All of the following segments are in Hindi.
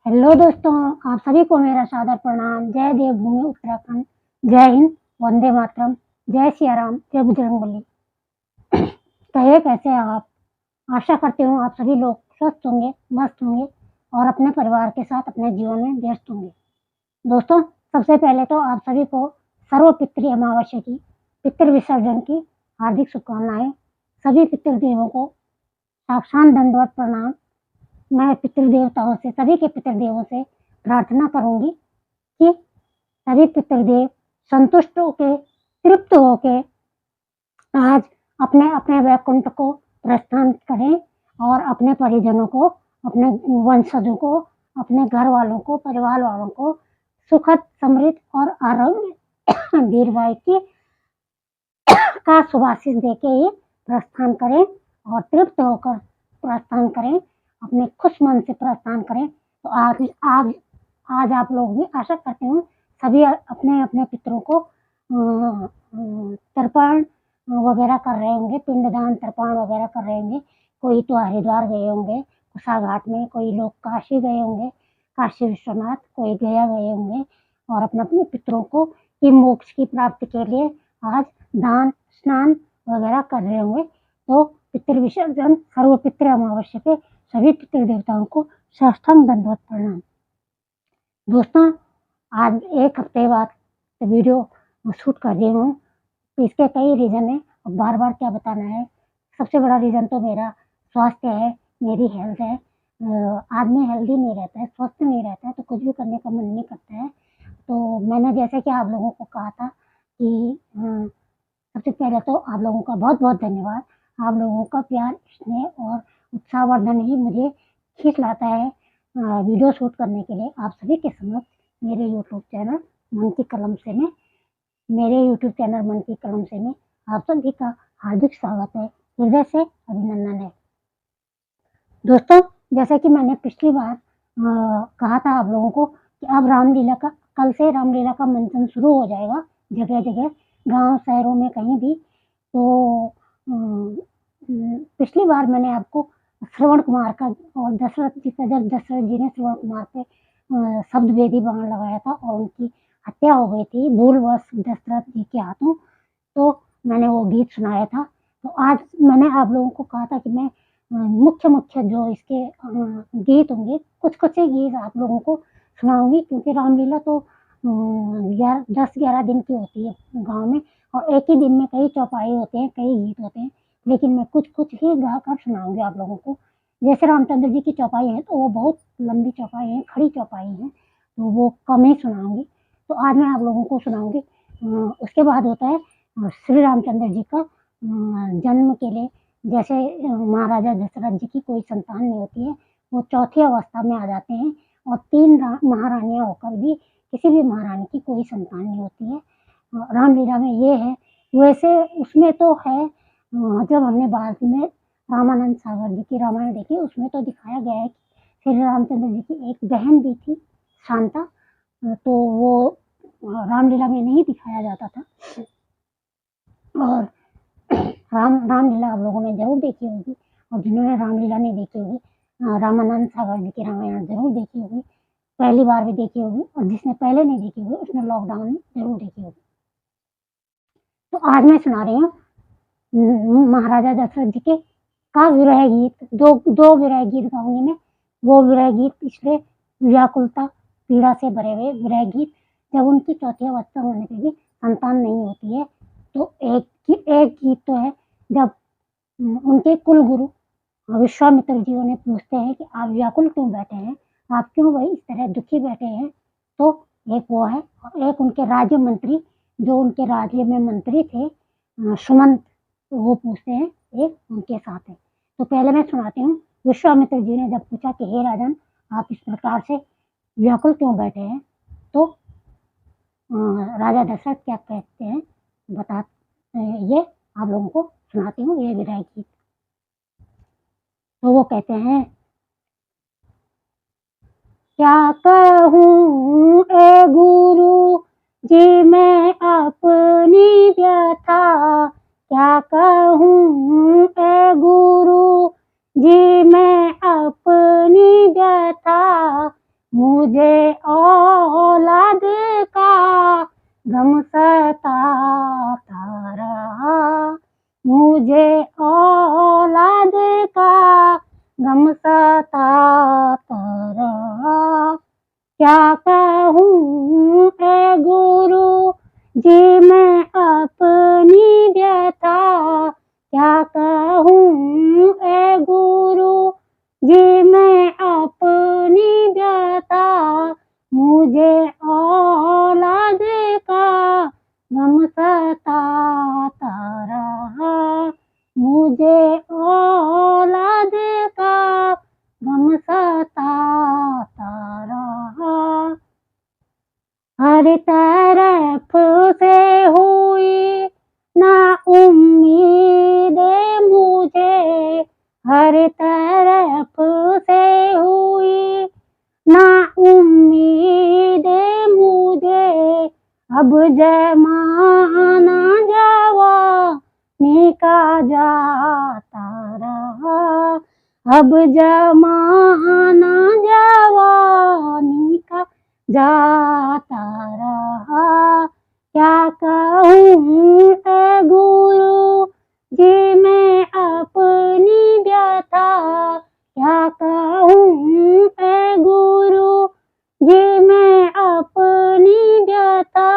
हेलो दोस्तों, आप सभी को मेरा सादर प्रणाम। जय देवभूमि उत्तराखंड, जय हिंद, वंदे मातरम, जय सिया राम, जय बजरंगबली। कहिए कैसे हैं आप? आशा करती हूँ आप सभी लोग स्वस्थ होंगे, मस्त होंगे और अपने परिवार के साथ अपने जीवन में व्यस्त होंगे। दोस्तों, सबसे पहले तो आप सभी को सर्व पितृ अमावस्या की, पितृ विसर्जन की हार्दिक शुभकामनाएं। सभी पितृदेवों को साष्टांग दंडवत प्रणाम। मैं पितृदेवताओं से, सभी के पितृदेवों से प्रार्थना करूंगी कि सभी पितृदेव संतुष्ट होके, तृप्त होके आज अपने अपने वैकुंठ को प्रस्थान करें और अपने परिजनों को, अपने वंशजों को, अपने घर वालों को, परिवार वालों को सुखद, समृद्ध और आरोग्य दीर्घायु की का शुभाशीष देके ही प्रस्थान करें और तृप्त होकर प्रस्थान करें, अपने खुश मन से प्रस्थान करें। तो आज आप लोग भी आशा करते हूँ सभी अपने अपने पितरों को तर्पण वगैरह कर रहे होंगे, पिंडदान तर्पण वगैरह कर रहे होंगे। कोई तो हरिद्वार गए होंगे कुशा घाट में, कोई लोग काशी गए होंगे, काशी विश्वनाथ, कोई गया गए होंगे और अपने अपने पितरों को की मोक्ष की प्राप्ति के लिए आज दान स्नान वगैरह कर रहे होंगे। तो पितृ विसर्जन सर्व पितृ अमावस्या पे सभी पितृ देवताओं को साष्टांग दंडवत प्रणाम। दोस्तों, आज एक हफ्ते बाद वीडियो शूट कर रही हूँ। इसके कई रीजन है और बार बार क्या बताना है। सबसे बड़ा रीजन तो मेरा स्वास्थ्य है, मेरी हेल्थ है। आदमी हेल्दी नहीं रहता है, स्वस्थ नहीं रहता है तो कुछ भी करने का मन नहीं करता है। तो मैंने जैसे कि आप लोगों को कहा था कि सबसे पहले तो आप लोगों का बहुत बहुत धन्यवाद। आप लोगों का प्यार, स्नेह और उत्साहवर्धन ही मुझे खींच लाता है वीडियो शूट करने के लिए। आप सभी के समक्ष मेरे यूट्यूब चैनल मन की कलम से मैं आप सभी का हार्दिक स्वागत है, हृदय से अभिनंदन है। दोस्तों, जैसा कि मैंने पिछली बार कहा था आप लोगों को कि अब रामलीला का, कल से रामलीला का मंचन शुरू हो जाएगा जगह जगह, गांव शहरों में कहीं भी। तो पिछली बार मैंने आपको श्रवण कुमार का और दशरथ जी का, जब दशरथ जी ने श्रवण कुमार पे शब्द वेदी बाण लगाया था और उनकी हत्या हो गई थी भूलवश दशरथ जी के हाथों, तो मैंने वो गीत सुनाया था। तो आज मैंने आप लोगों को कहा था कि मैं मुख्य मुख्य जो इसके गीत होंगे, कुछ कुछ ही गीत आप लोगों को सुनाऊंगी, क्योंकि रामलीला तो 10-11 दिन की होती है गांव में और एक ही दिन में कई चौपाई होते हैं, कई गीत होते हैं, लेकिन मैं कुछ कुछ ही गा कर सुनाऊंगी आप लोगों को। जैसे रामचंद्र जी की चौपाई है तो वो बहुत लंबी चौपाई है, खड़ी चौपाई है, तो वो कम ही सुनाऊंगी। तो आज मैं आप लोगों को सुनाऊंगी। उसके बाद होता है श्री रामचंद्र जी का जन्म के लिए, जैसे महाराजा दशरथ जी की कोई संतान नहीं होती है, वो चौथी अवस्था में आ जाते हैं और 3 महारानियां होकर भी किसी भी महारानी की कोई संतान नहीं होती है। रामलीला में ये है। वैसे उसमें तो है, जब हमने बाद में रामानंद सागर जी की रामायण देखी, उसमें तो दिखाया गया है कि श्री रामचंद्र जी की एक बहन भी थी, शांता, तो वो रामलीला में नहीं दिखाया जाता था। और रामलीला आप लोगों ने जरूर देखी होगी, और जिन्होंने रामलीला नहीं देखी होगी, रामानंद सागर जी की रामायण जरूर देखी होगी, पहली बार भी देखी होगी, और जिसने पहले नहीं देखी होगी उसने लॉकडाउन में जरूर देखी होगी। तो आज मैं सुना रही हूँ महाराजा दशरथ जी के का विरह गीत। दो विरह गीत गाऊंगी मैं। वो विरह गीत पिछले व्याकुलता पीड़ा से भरे हुए विरह गीत, जब उनकी चौथी अवस्था होने पर भी संतान नहीं होती है। तो एक गीत तो है जब उनके कुल गुरु विश्वामित्र जी उन्हें पूछते हैं कि आप व्याकुल क्यों बैठे हैं, आप क्यों भाई इस तरह दुखी बैठे हैं। तो एक वो है, और एक उनके राज्य मंत्री, जो उनके राज्य में मंत्री थे सुमंत, वो पूछते हैं, एक उनके साथ है। तो पहले मैं सुनाती हूँ। विश्वामित्र जी ने जब पूछा कि हे राजन, आप इस प्रकार से व्याकुल क्यों बैठे हैं, तो राजा दशरथ क्या कहते हैं बता, ये आप लोगों को सुनाती हूँ ये विरह गीत। तो वो कहते हैं, क्या कहूँ ए गुरु जी मैं अपनी व्यथा, क्या कहूँ ए गुरु जी मैं अपनी व्यथा, मुझे औलाद का गम सताता रहा, मुझे औलाद का गम सताता रहा। क्या कहूँ ए गुरु जी मैं अपनी व्यथा, क्या कहूँ ए गुरु जी मैं अपनी व्यथा, मुझे औलाद का गम सताता रहा, मुझे औलाद का गम सताता रहा। हर तरफ से हुई ना उम्मीदें मुझे, हर तरफ से हुई ना उम्मीदें मुझे, अब जमाना जवानी का जाता रहा, अब जमाना जवानी का जाता रहा। क्या कहूँ ए गुरु जी मैं अपनी व्यथा, क्या कहूँ ए गुरु जी मैं अपनी व्यथा,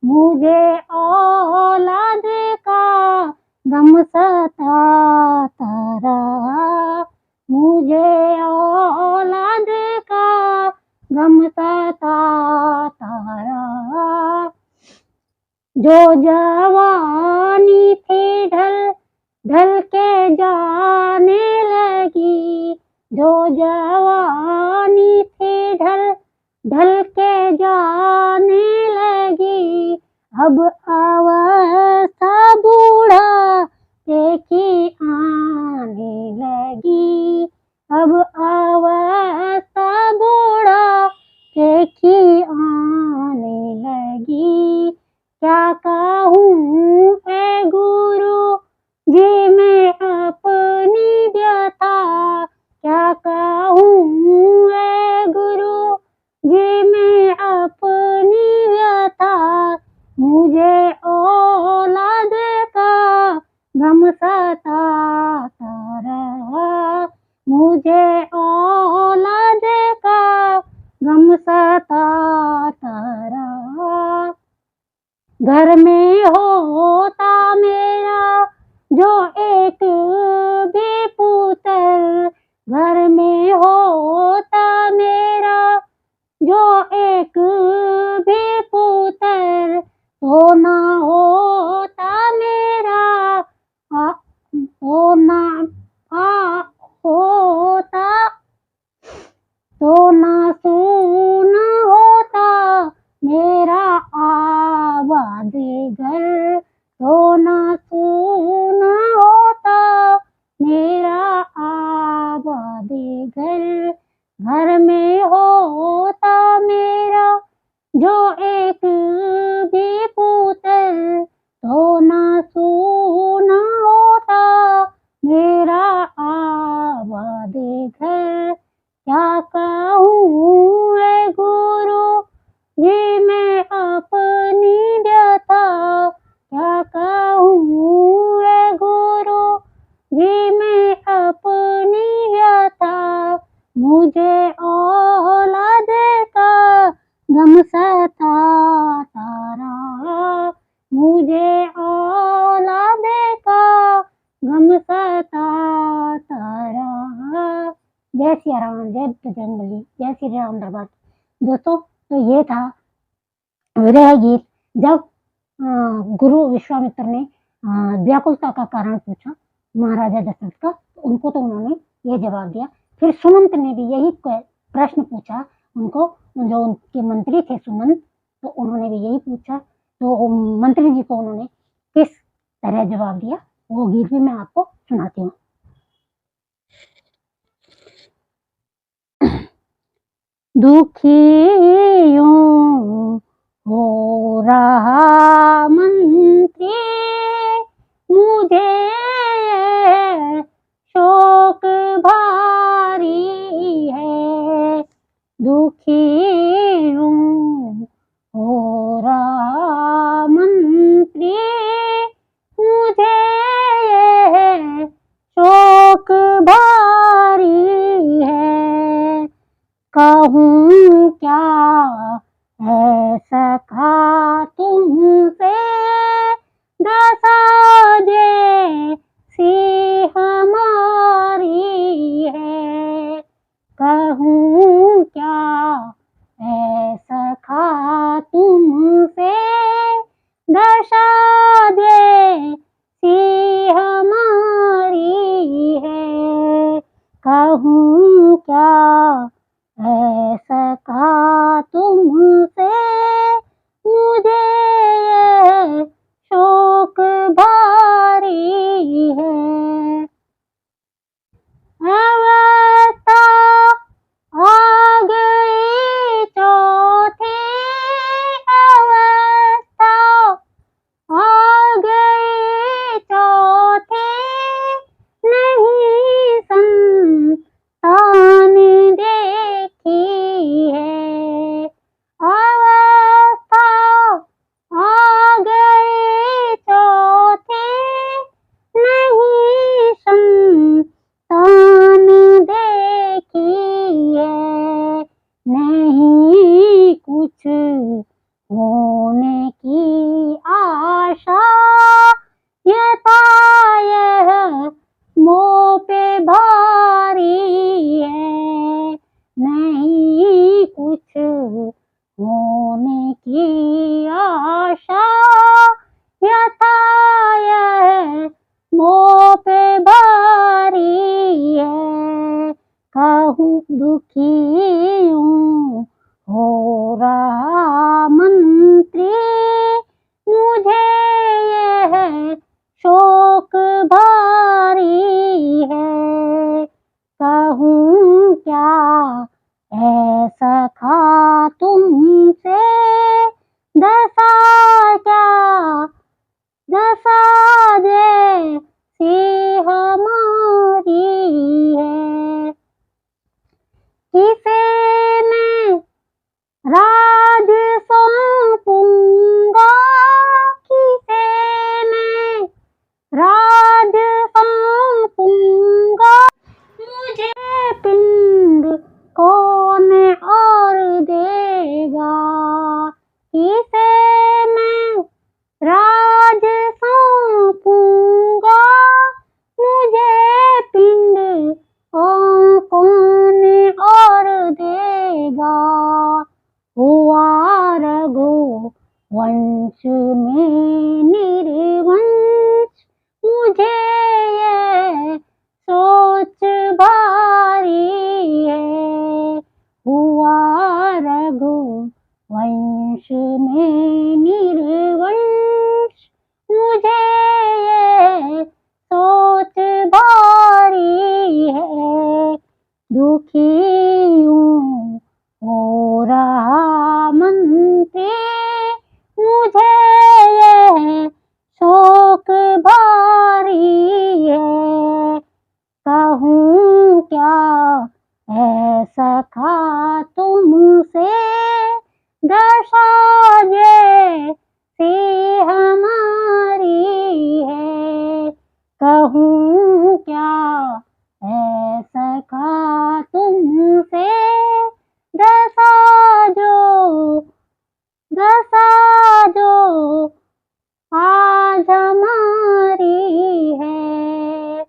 मुझे औलाद का गम सताता रहा, मुझे औलाद का गम सताता रहा। जो जवानी थी ढल ढल के जाने लगी, जो जवानी थी ढल ढल के जाने लगी, अब अवस्था बूढ़ा देखी आने लगी, अब अवस्था बूढ़ा देखी आने लगी। क्या कहूँ ए गुरु जी मैं अपनी व्यथा, क्या कहूँ ए गुरु जी मैं अपनी व्यथा, मुझे औलाद का गम सताता रहा, मुझे औलाद का गम सताता रहा। घर में होता मेरा जो एक भी पुत्र, घर में होता मेरा जो एक भी पुत्र, तो ना होता मेरा तो ना होता, तो ना सुना होता मेरा आबाद घर, तो ना सुना होता मेरा आबाद घर। घर में होता मेरा जो एक भी पुत्र, तो ना सुना होता मेरा आबाद घर। क्या कहूँ ए गुरु जी मैं अपनी व्यथा, क्या कहूँ ए गुरु जी मैं अपनी व्यथा, मुझे औलाद का गम सताता रहा, मुझे औलाद का गम सताता रहा। जय सिया राम, जय बजरंगबली, जय श्री राम दरबार। दोस्तों, तो ये था विरह गीत। जब गुरु विश्वामित्र ने व्याकुलता का कारण पूछा महाराजा दशरथ का, तो उनको तो उन्होंने ये जवाब दिया। फिर सुमंत ने भी यही प्रश्न पूछा उनको, जो उनके मंत्री थे सुमंत, तो उन्होंने भी यही पूछा, तो मंत्री जी को उन्होंने किस तरह जवाब दिया वो गीत भी मैं आपको सुनाती हूँ। दुखी यूं हो रहा मंत्री, मुझे शोक भारी है, दुखी हूँ हो रहा मंत्री, मुझे ये शोक भारी है। कहूँ क्या है सखा तुमसे, दशा जैसी हमारी है। कहूँ क्या है सखा तुमसे, दशा जैसी हमारी है। कहूँ क्या है सखा तुमसे, मुझे ये शोक भारी है। अवस्था आ गई चौथी, अवस्था आ गई चौथी, नहीं संतान देखी है। अवस्था आ गई चौथी, नहीं संतान देखी है। नहीं कुछ होने की आशा, यथा यह मोह पे भारी है। नहीं कुछ होने की आशा, यथा यह मोह पे भारी है। कहूँ दुखी हूँ हो रहा मंत्री, मुझे यह शोक भारी है। कहूँ क्या है सखा तुमसे, दशा क्या दशा जैसी हमारी है। किसे मैं राज सौंपूंगा, किसे मैं राज सौंपूंगा, मुझे पिंड कौन और देगा। किसे मैं राज सौंपूंगा, मुझे पिंड कौन और देगा। हुआ रघुवंश में निर्वंश, मुझे ये सोच भारी है। हुआ रघुवंश में निर्वंश, मुझे ये सोच भारी है। दुखी हूँ हो रहा मंत्री, मुझे ये शोक भारी है। कहूँ क्या है सखा तुमसे, दशा जैसी हमारी है। कहूँ क्या है सखा तुमसे, दशा जो आज हमारी है।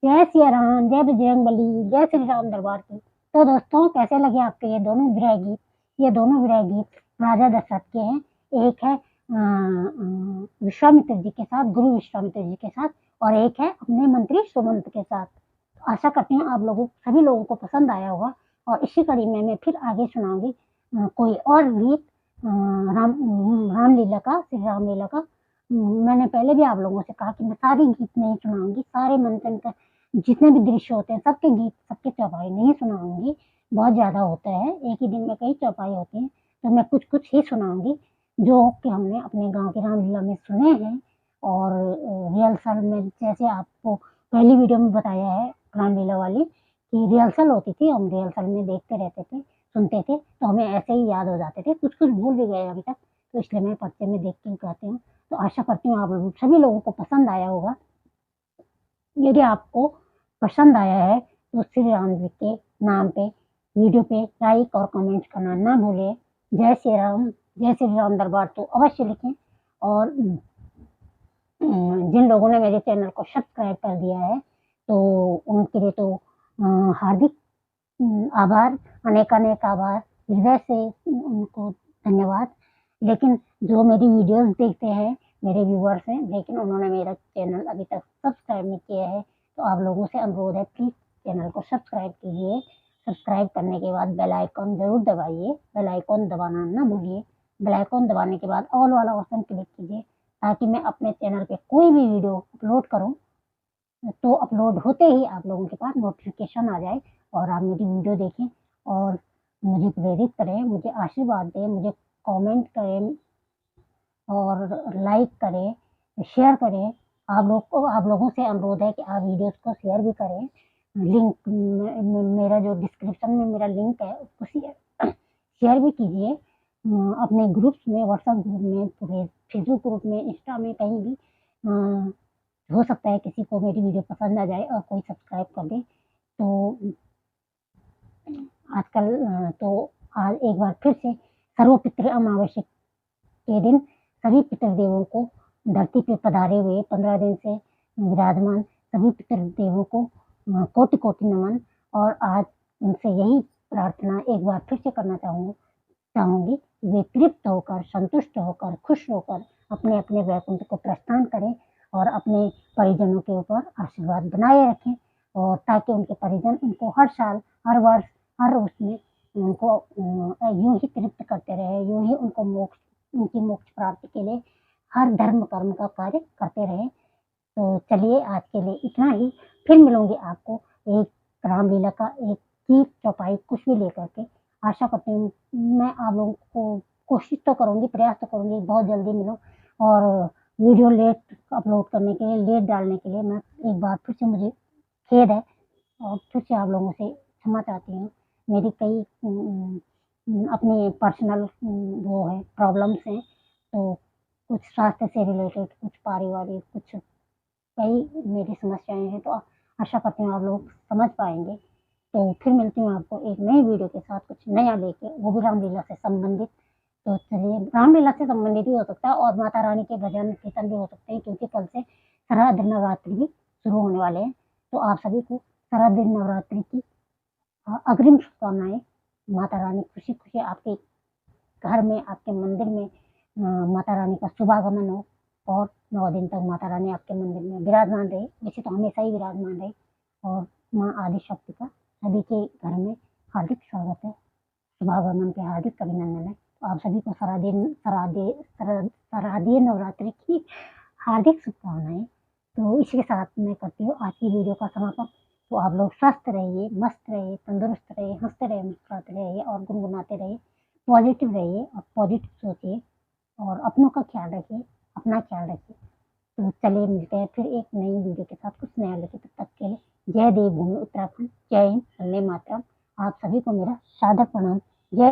जय सिया राम, जय बजरंगबली, जय श्री राम दरबार की। तो दोस्तों कैसे लगे आपके ये दोनों विरह गीत? ये दोनों विरह गीत राजा दशरथ के हैं। एक है विश्वामित्र जी के साथ, गुरु विश्वामित्र जी के साथ, और एक है अपने मंत्री सुमंत के साथ। तो आशा करती हूँ आप लोगों सभी लोगों को पसंद आया होगा। और इसी कड़ी में मैं फिर आगे सुनाऊंगी कोई और गीत रामलीला का, श्री रामलीला का। मैंने पहले भी आप लोगों से कहा कि मैं सारे गीत नहीं सुनाऊंगी, सारे मंथन का जितने भी दृश्य होते हैं सबके गीत, सबके चौपाई नहीं सुनाऊंगी। बहुत ज़्यादा होता है, एक ही दिन में कई चौपाई होती हैं, तो मैं कुछ कुछ ही सुनाऊंगी जो कि हमने अपने गांव की रामलीला में सुने हैं। और रिहर्सल में जैसे आपको पहली वीडियो में बताया है रामलीला वाली, कि रिहर्सल होती थी, हम रिहर्सल में देखते रहते थे, सुनते थे, तो हमें ऐसे ही याद हो जाते थे। कुछ-कुछ भूल भी गए अभी तक, तो इसलिए मैं पर्चे में देख के कहती हूँ। तो आशा करती हूँ आप लोग सभी लोगों को पसंद आया होगा। यदि आपको पसंद आया है तो श्री राम जी के नाम पे वीडियो पे लाइक और कमेंट करना ना भूलें। जय श्री राम, जय श्री राम दरबार तो अवश्य लिखें। और जिन लोगों ने मेरे चैनल को सब्सक्राइब कर दिया है तो उनके लिए तो हार्दिक आभार, अनेक-अनेक आभार, हृदय से उनको धन्यवाद। लेकिन जो मेरी वीडियोज़ देखते हैं, मेरे व्यूअर्स हैं, लेकिन उन्होंने मेरा चैनल अभी तक सब्सक्राइब नहीं किया है, तो आप लोगों से अनुरोध है प्लीज़ चैनल को सब्सक्राइब कीजिए। सब्सक्राइब करने के बाद बेल आइकन ज़रूर दबाइए, बेल आइकन दबाना ना भूलिए। बेल आइकन दबाने के बाद ऑल वाला ऑप्शन क्लिक कीजिए, ताकि मैं अपने चैनल पे कोई भी वीडियो अपलोड करूँ तो अपलोड होते ही आप लोगों के पास नोटिफ़िकेशन आ जाए और आप मेरी वीडियो देखें और मुझे प्रेरित करें, मुझे आशीर्वाद दें, मुझे कमेंट करें और लाइक करें, शेयर करें। आप लोगों से अनुरोध है कि आप वीडियोज़ को शेयर भी करें। लिंक मेरा जो डिस्क्रिप्शन में मेरा लिंक है उसको शेयर भी कीजिए अपने ग्रुप्स में, व्हाट्सएप ग्रुप में, पूरे फेसबुक ग्रुप में, इंस्टा में, कहीं भी। हो सकता है किसी को मेरी वीडियो पसंद आ जाए और कोई सब्सक्राइब कर दे। तो आजकल तो आज एक बार फिर से सर्वपितृ अमावस्या के दिन सभी पितृदेवों को धरती पे पधारे हुए 15 दिन से विराजमान सभी पितृदेवों को कोटि-कोटि नमन। और आज उनसे यही प्रार्थना एक बार फिर से करना चाहूँगी, वे तृप्त होकर, संतुष्ट होकर, खुश होकर अपने-अपने वैकुंठ को प्रस्थान करें और अपने परिजनों के ऊपर आशीर्वाद बनाए रखें और ताकि उनके परिजन उनको हर साल, हर वर्ष, हर उसमें उनको यूँ ही तृप्त करते रहें, यूँ ही उनकी मोक्ष प्राप्ति के लिए हर धर्म कर्म का कार्य करते रहें। तो चलिए आज के लिए इतना ही, फिर मिलूँगी आपको एक रामलीला का एक गीत चौपाई कुछ भी लेकर के। आशा करती हूँ मैं आप लोगों को कोशिश तो करूँगी, प्रयास तो करूँगी बहुत जल्दी मिलूँ। और वीडियो लेट अपलोड करने के लिए, लेट डालने के लिए मैं एक बार फिर से मुझे खेद है और फिर से आप लोगों से क्षमा चाहती हूँ। मेरी कई अपनी पर्सनल वो है प्रॉब्लम्स हैं, तो कुछ स्वास्थ्य से रिलेटेड, कुछ पारिवारिक, कुछ कई मेरी समस्याएँ हैं, तो आशा करती हूँ आप लोग समझ पाएँगे। तो फिर मिलती हूँ आपको एक नई वीडियो के साथ कुछ नया लेके, वो भी रामलीला से संबंधित। तो चलिए रामलीला से संबंधित भी हो सकता है और माता रानी के भजन कीर्तन भी हो सकते हैं, क्योंकि कल से शारदीय नवरात्रि भी शुरू होने वाले हैं। तो आप सभी को शारदीय नवरात्रि की अग्रिम शुभकामनाएँ। माता रानी खुशी-खुशी आपके घर में, आपके मंदिर में माता रानी का शुभागमन हो और 9 दिन तक माता रानी आपके मंदिर में विराजमान रहे। वैसे तो हमेशा ही विराजमान रहे और माँ आदिशक्ति का सभी के घर में हार्दिक स्वागत है। शुभागमन के हार्दिक अभिनंदन है। तो आप सभी को शारदीय नवरात्रि की हार्दिक शुभकामनाएँ। तो इसी के साथ मैं करती हूँ आज की वीडियो का समापन। तो आप लोग स्वस्थ रहिए, मस्त रहिए, तंदुरुस्त रहिए, हँसते रहिए, मुस्कुराते रहिए और गुनगुनाते रहिए। पॉज़िटिव रहिए और पॉज़िटिव सोचिए और अपनों का ख्याल रखिए, अपना ख्याल रखिए। तो चलिए मिलते हैं फिर एक नई वीडियो के साथ कुछ नया लेके, तब तक के लिए जय देवभूमि उत्तराखंड, जय हिंद, वंदे मातरम। आप सभी को मेरा सादर प्रणाम। जय